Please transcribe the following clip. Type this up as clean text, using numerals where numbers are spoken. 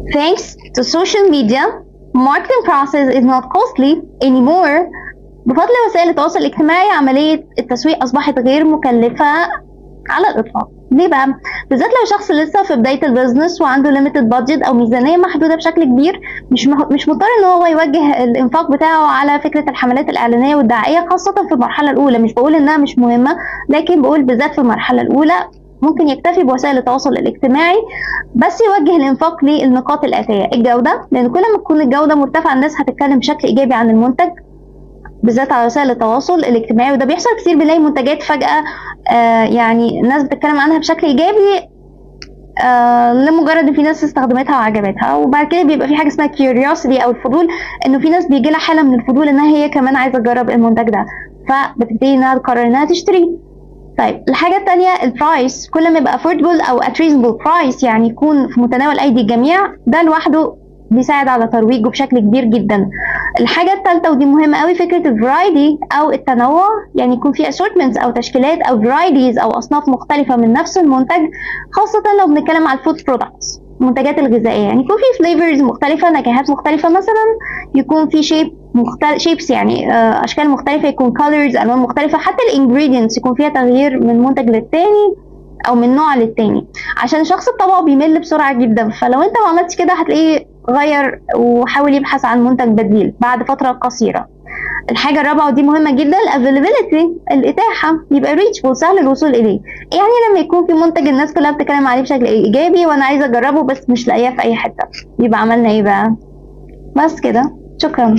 Thanks to social media, marketing process is not costly anymore. بفضل وسائل التواصل الاجتماعي عملية التسويق أصبحت غير مكلفة على الإطلاق. ليه بقى؟ بالذات لو شخص لسه في بداية البيزنس وعنده limited budget أو ميزانية محدودة بشكل كبير، مش مضطر إن هو يوجه الإنفاق بتاعه على فكرة الحملات الإعلانية والدعائية، خاصة في المرحلة الأولى. مش بقول إنها مش مهمة، لكن بقول بالذات في المرحلة الأولى ممكن يكتفي بوسائل التواصل الاجتماعي بس يوجه الإنفاق للنقاط الآتية: الجودة، لأن كل ما تكون الجودة مرتفعة الناس هتتكلم بشكل إيجابي عن المنتج بالذات على وسائل التواصل الاجتماعي. وده بيحصل كتير، بنلاقي منتجات فجأة يعني الناس بتتكلم عنها بشكل إيجابي لمجرد ان في ناس استخدمتها وعجبتها، وبعد كده بيبقى في حاجه اسمها curiosity او الفضول، انه في ناس بيجي لها حاله من الفضول انها هي كمان عايزه تجرب المنتج ده، فبتبتدي انها تقرر انها تشتريه. طيب الحاجه الثانيه البرايس، كل ما يبقى affordable او at reasonable price، يعني يكون في متناول ايدي الجميع، ده لوحده بيساعد على ترويجه بشكل كبير جدا. الحاجه الثالثه ودي مهمه قوي، فكره الفرايتي او التنوع، يعني يكون في assortments او تشكيلات او varieties او اصناف مختلفه من نفس المنتج، خاصه لو بنتكلم على الفود برودكتس المنتجات الغذائيه. يعني يكون في فليفرز مختلفه، نكهات مختلفه، مثلا يكون في شيبس يعني اشكال مختلفه، يكون colors الوان مختلفه، حتى الانجريدينتس يكون فيها تغيير من منتج للتاني او من نوع للتاني، عشان شخص الطبع بيمل بسرعه جدا. فلو انت ما عملتش كده هتلاقيه غير وحاول يبحث عن منتج بديل بعد فتره قصيره. الحاجه الرابعه ودي مهمه جدا الافيلابيلتي، الاتاحه، يبقى ريتشبل، سهل الوصول اليه. يعني لما يكون في منتج الناس كلها بتتكلم عليه بشكل ايجابي وانا عايزه اجربه بس مش لاقيه في اي حته، يبقى عملنا ايه بقى؟ بس كده، شكرا.